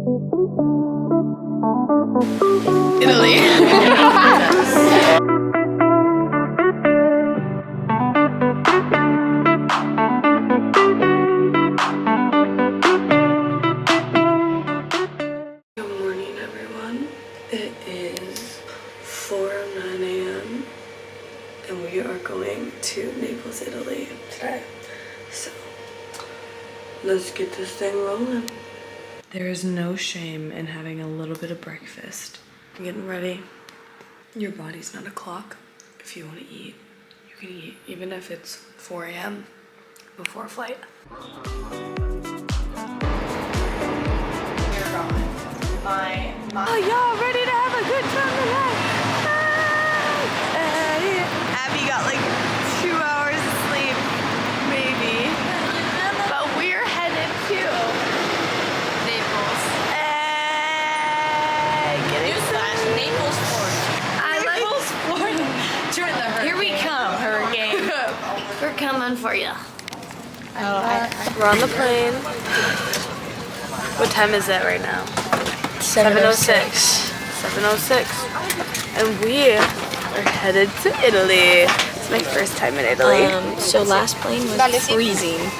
Italy. Good morning, everyone. It is 4:09 a.m. and we are going to Naples, Italy today. So let's get this thing rolling. There is no shame in having a little bit of breakfast. I'm getting ready. Your body's not a clock. If you want to eat, you can eat, even if it's 4 a.m. before flight. You're going. Oh, y'all ready to have a good time tonight? Hey. Abby got like 2 hours of sleep, maybe. But we're headed to Naples. Hey, Newsflash, Naples, Florida. Naples, Florida. Turn the hurricane. Here we come, hurricane. We're coming for you. Oh, We're on the plane. What time is it right now? 7:06. 7:06. And we are headed to Italy. It's my first time in Italy. So last plane was freezing.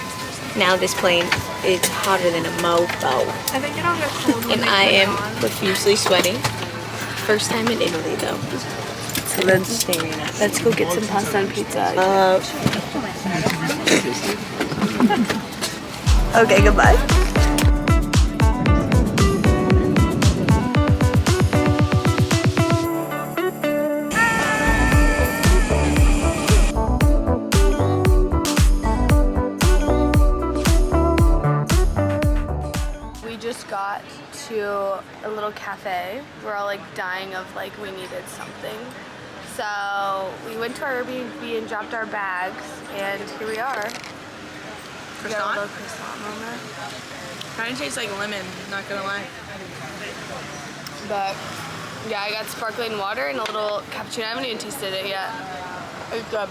Now this plane is hotter than a mofo. I think it'll get cold. And I am profusely sweating. First time in Italy though. So let's go get some pasta and pizza. Okay, goodbye. We just got to a little cafe. We're all like dying of like we needed something. So we went to our Airbnb and dropped our bags, and here we are. We got a little croissant moment. Kind of tastes like lemon, not gonna lie. But yeah, I got sparkling water and a little cappuccino. I haven't even tasted it yet. It's good.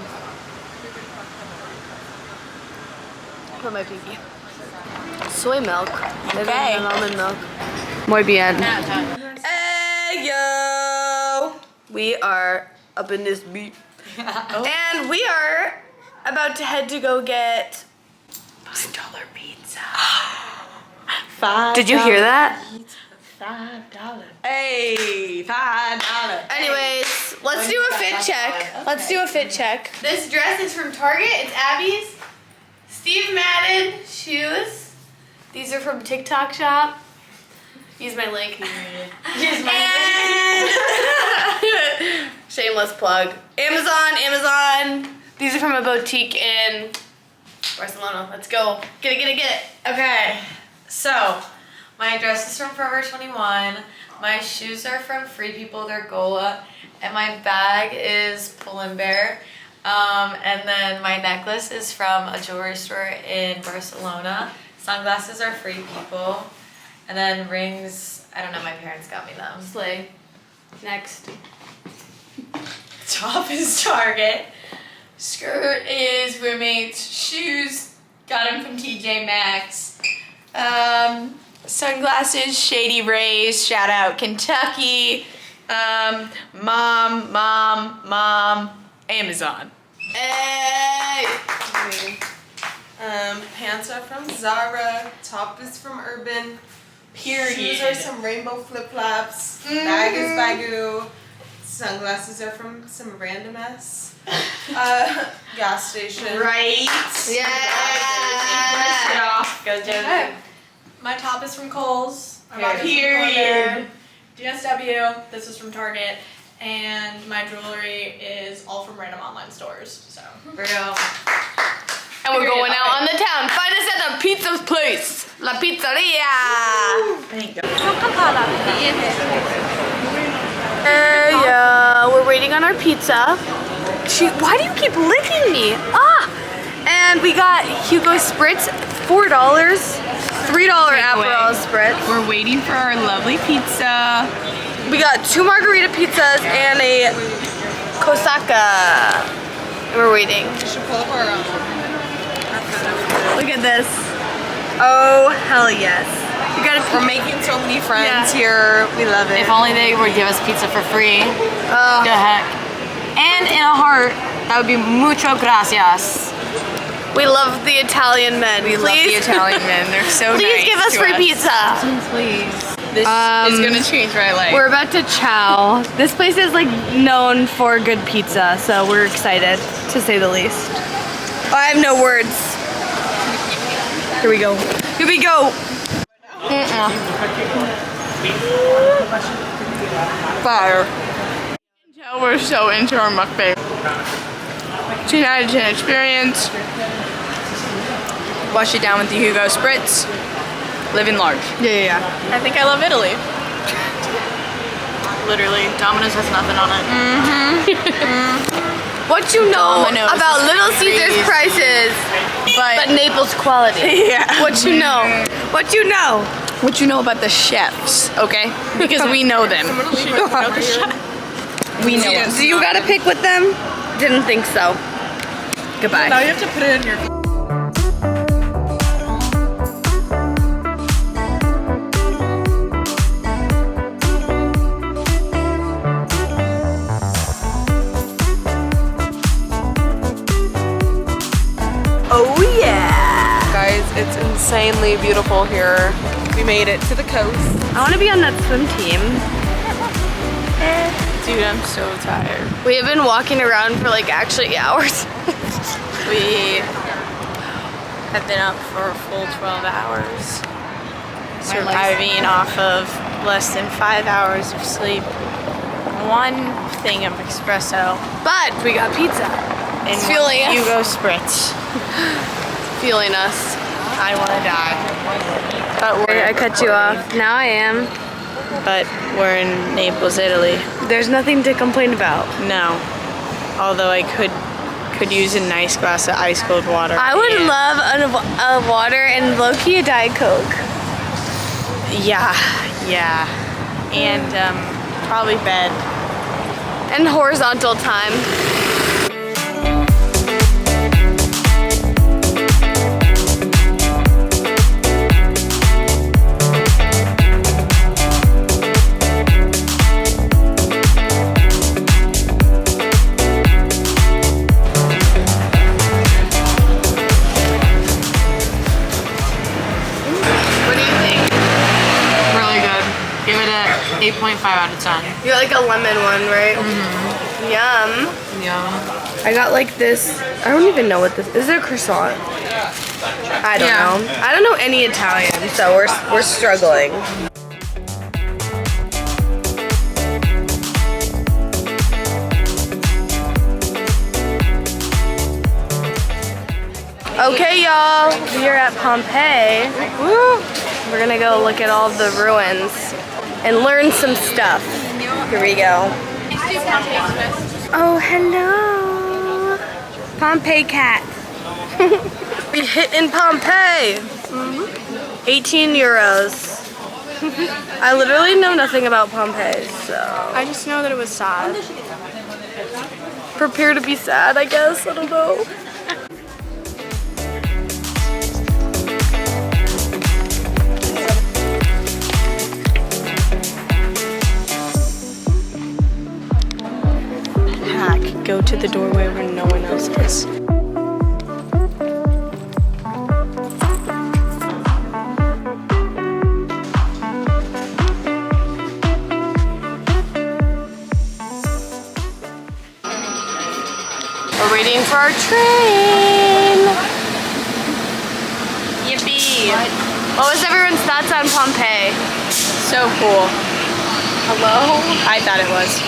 Put my pinky. Soy milk. Okay. Almond milk. Muy bien. Hey yo! We are up in this beat. And we are about to head to go get $5 pizza. Did you hear that? $5. Hey, $5. Anyways, let's do a fit check. Let's do a fit check. This dress is from Target. It's Abby's. Steve Madden shoes. These are from TikTok Shop. Use my link. Use my link. Shameless plug. Amazon. These are from a boutique in Barcelona. Let's go. Get it. Okay, so my dress is from Forever 21. My shoes are from Free People Gola, and my bag is Pull & Bear. And then my necklace is from a jewelry store in Barcelona. Sunglasses are Free People. And then rings, I don't know, my parents got me them. Slay. Next. Top is Target. Skirt is Roommates. Shoes, got them from TJ Maxx. Sunglasses, Shady Rays, shout out Kentucky. Mom, Amazon. Hey! Pants are from Zara, top is from Urban, Period. shoes are some rainbow flip-flops, bag is Bagoo, sunglasses are from some random ass, gas station. Right. Yeah! Go Josie. My top is from Kohl's. Period. DSW, this is from Target, and my jewelry is all from random online stores, so. Real. And we're going out on the town. Find us at the pizza place. La Pizzeria. Thank you. Hey, we're waiting on our pizza. Why do you keep licking me? And we got Hugo Spritz, $4. $3 Aperol Spritz. We're waiting for our lovely pizza. We got 2 margarita pizzas and a Kosaka. We're waiting. We should pull up our Look at this. Oh, hell yes. You gotta. We're making so many friends here. We love it. If only they would give us pizza for free. The heck. And in a heart, that would be mucho gracias. We love the Italian men. We love the Italian men. They're so nice. Please give us free pizza. Please. This is gonna change my life. We're about to chow. This place is like known for good pizza, so we're excited to say the least. I have no words. Here we go. Here we go. Fire. We're so into our mukbang. 10 out of 10 experience. Wash it down with the Hugo Spritz. Living large. Yeah. I think I love Italy. Literally, Domino's has nothing on it. What you know Domino's about is Little Caesars crazy. prices, but Naples quality? Yeah. What you know? What you know? What you know about the chefs, okay? Because we know them. We know them. So you gotta pick with them? Didn't think so. Goodbye. Now you have to put it in your... Oh yeah! Guys, it's insanely beautiful here. We made it to the coast. I want to be on that swim team. Dude, I'm so tired. We have been walking around for like actually hours. We have been up for a full 12 hours. Surviving off of less than 5 hours of sleep. One thing of espresso. But we got pizza. And It's feeling us. Hugo Spritz. Feeling us. I want to die. But I cut you off. Now I am. But we're in Naples, Italy. There's nothing to complain about. No. Although I could use a nice glass of ice cold water. I would and- love a water and low-key a Diet Coke. Yeah. And probably bed. And horizontal time. What do you think? Really good. Give it a 8.5 out of 10. You got like a lemon one, right? Mm-hmm. Yum. Yum. I got like this. I don't even know what this is. It a croissant? I don't know. I don't know any Italian, so we're struggling. Okay, y'all. We are at Pompeii. Woo. We're gonna go look at all the ruins and learn some stuff. Here we go. Oh, hello. Pompeii cat. We hit in Pompeii. 18 euros. I literally know nothing about Pompeii, so. I just know that it was sad. Prepare to be sad, I guess. I don't know. Go to the doorway where no one else is. We're waiting for our train. Yippee! What was everyone's thoughts on Pompeii? So cool. Hello? I thought it was.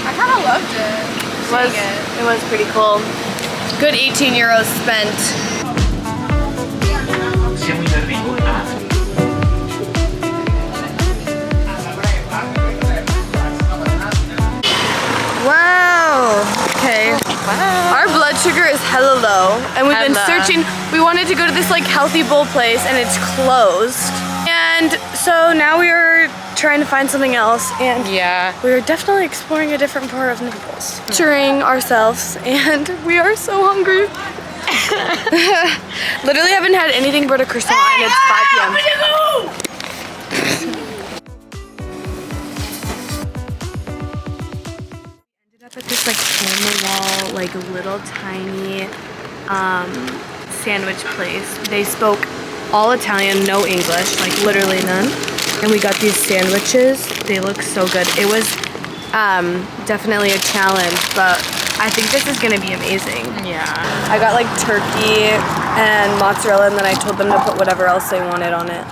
I kind of loved it. It was pretty cool. Good 18 euros spent. Wow. Okay. Wow. Our blood sugar is hella low, and we've been searching. We wanted to go to this like healthy bowl place, and it's closed. And so now we are trying to find something else, and Yeah. we're definitely exploring a different part of Naples. Picturing ourselves, and we are so hungry. Literally haven't had anything but a croissant, and it's 5 p.m. Ended up at this like hole in the wall, like little tiny sandwich place. They spoke all Italian, no English, like literally none. And we got these sandwiches. They look so good. It was definitely a challenge, but I think this is gonna be amazing. Yeah. I got like turkey and mozzarella, and then I told them to put whatever else they wanted on it.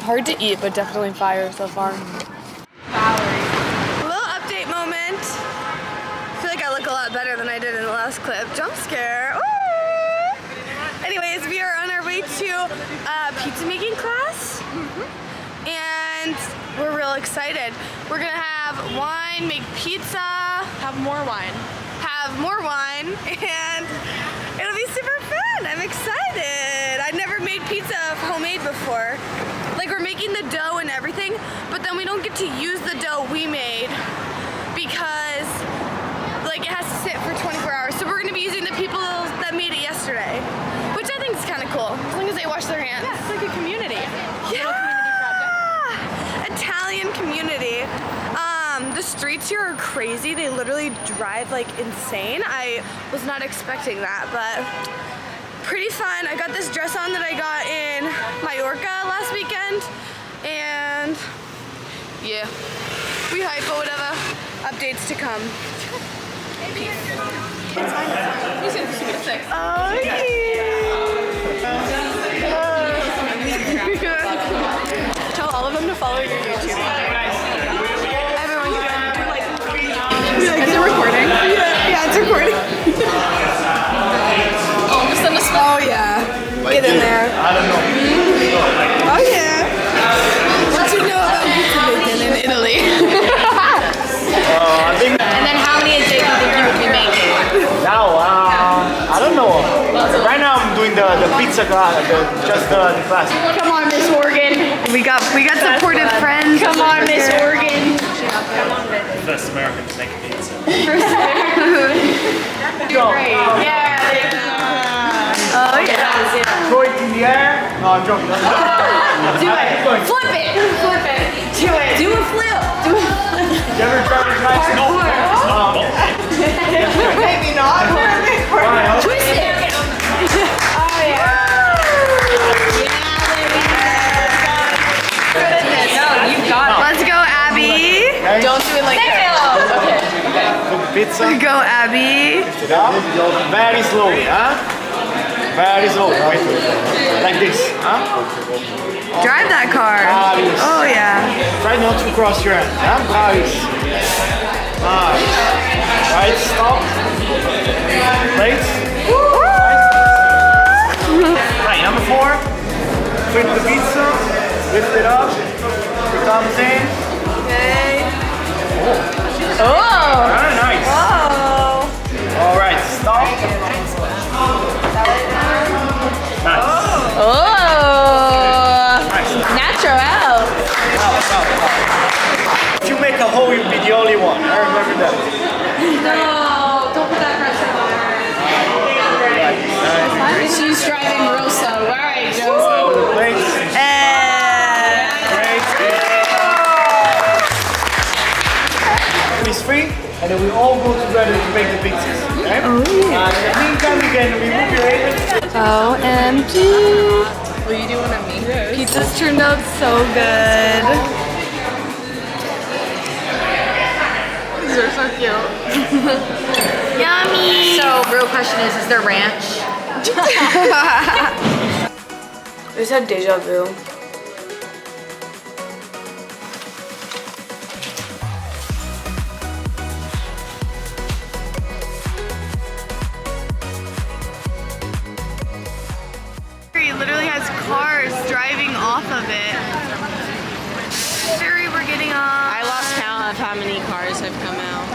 Hard to eat, but definitely fire so far. A little update moment. I feel like I look a lot better than I did in the last clip. Jump scare. Ooh. Anyways, we are on our way to pizza making class. And we're real excited. We're gonna have wine, make pizza. Have more wine. Have more wine, and it'll be super fun. I'm excited. I've never made pizza homemade before. Like, we're making the dough and everything, but then we don't get to use the dough we made because like it has to sit for 24 hours. So we're gonna be using the people that made it yesterday, which I think is kind of cool, as long as they wash their hands. Yeah, it's like a community. Yeah! Italian community. The streets here are crazy. They literally drive like insane. I was not expecting that, but pretty fun. I got this dress on that I got in Mallorca last weekend, and yeah, we hype, but whatever. Updates to come. Peace. Oh yeah. Tell all of them to follow your YouTube. Everyone can do like. Is it recording? Yeah, it's recording. Oh yeah. Get in there. I don't know. Oh yeah. What you know about pizza making in Italy? I think And then how many a day do you think you would be making? now, I don't know. Right now I'm doing the pizza class, just the class. Come on, Miss Oregon. We got supportive friends. Come on, Miss Oregon. First American to make pizza. Great. Yeah. Oh yeah. Throw it in the air. No, I'm joking. Do it. Flip it. Flip it. Do it. Do a flip. Do a flip. You ever tried to try snow? Maybe not. Twist it. Oh yeah. You got it. Let's go, Abby. Don't do it like that. Okay. Pizza. Go, Abby. Lift it up. Very slowly, huh? Very slowly. Wait. Like this, huh? Drive that car. Bravis. Oh yeah. Try not to cross your hands, huh? Bravis. Nice. Right, stop. Plates. Right, number 4. Flip the pizza. Lift it up. Your thumbs in. Okay. Oh. Very nice. Oh. All right, stop. Nice. Oh. Nice. Natural. If you make a hole, you'll be the only one. I remember that. No. Don't put that pressure on her. She's driving real slow. All right, Joe. Plates. Great. It's free, and then we all go together to make the pizzas. Okay? Oh yeah. In the meantime, you can remove your apron. OMG. Will you do one of me? Pizza's turned out so good. These are so cute. Yummy. So, real question is there ranch? I just had deja vu. Ferry literally has cars driving off of it. Ferry, we're getting off. I lost count of how many cars have come out.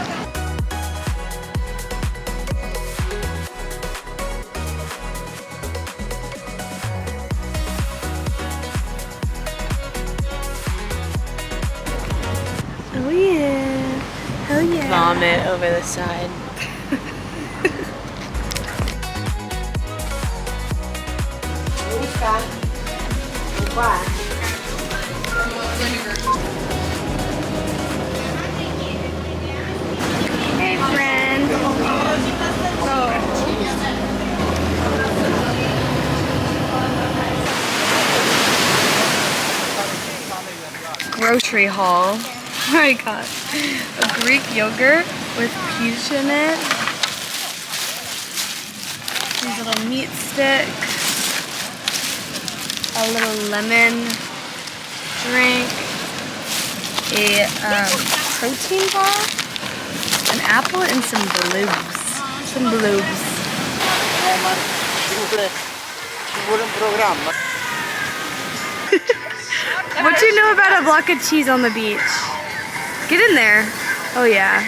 vomit over the side. Hey, friend. Grocery haul. Oh my god. A Greek yogurt with peach in it. These little meat sticks. A little lemon drink. A protein bar. An apple and some blues. Some blues. What do you know about a block of cheese on the beach? Get in there. Oh yeah.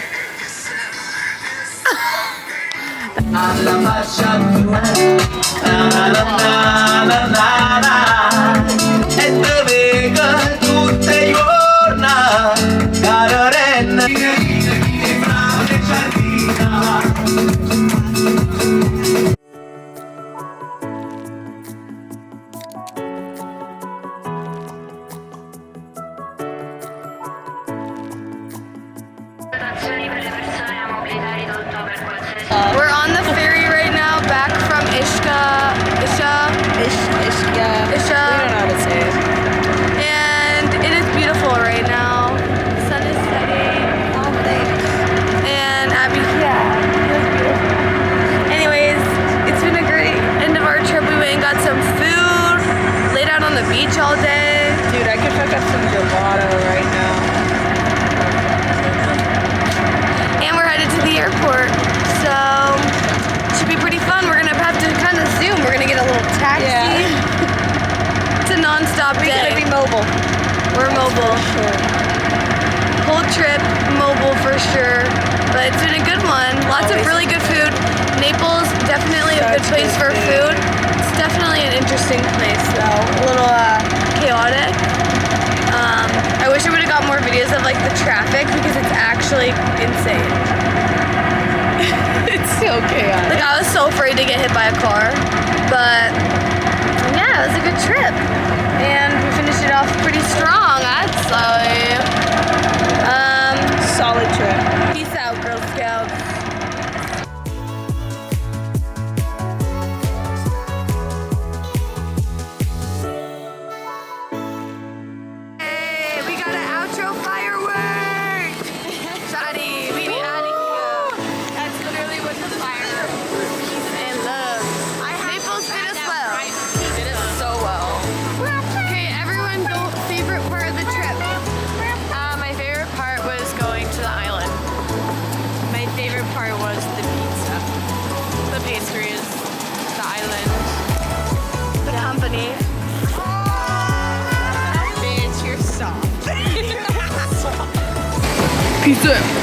We're on the ferry right now, back from Ischia. Ischia. We don't know how to say it. And it is beautiful right now. The sun is setting. Oh, thanks. And Abby, yeah, it was beautiful. Anyways, it's been a great end of our trip. We went and got some food, laid out on the beach all day. Dude, I could fuck up some gelato right now. And we're headed to the airport. So, it should be pretty fun. We're gonna have to kind of zoom. We're gonna get a little taxi. Yeah. It's a non-stop We're day. gonna be mobile. We're mobile. Sure. Whole trip mobile for sure. But it's been a good one. Lots of really good food. Naples, definitely a good Such place for good food. It's definitely an interesting place though. A little chaotic. I wish I would have got more videos of like the traffic because it's actually insane. It's so chaotic. Like I was so afraid to get hit by a car. But yeah, it was a good trip. And we finished it off pretty strong, I'd say. Solid trip. Peace out, Girl Scouts. Hey, we got an outro firework! Shawty, we be out of here. That's literally what the firework is. Peace and love. Naples did us well. Did us so well. Okay, everyone, go favorite part of the trip. My favorite part was going to the island. My favorite part was the pizza, the pastries, the island. The company. Bitch, you're soft. Pizza.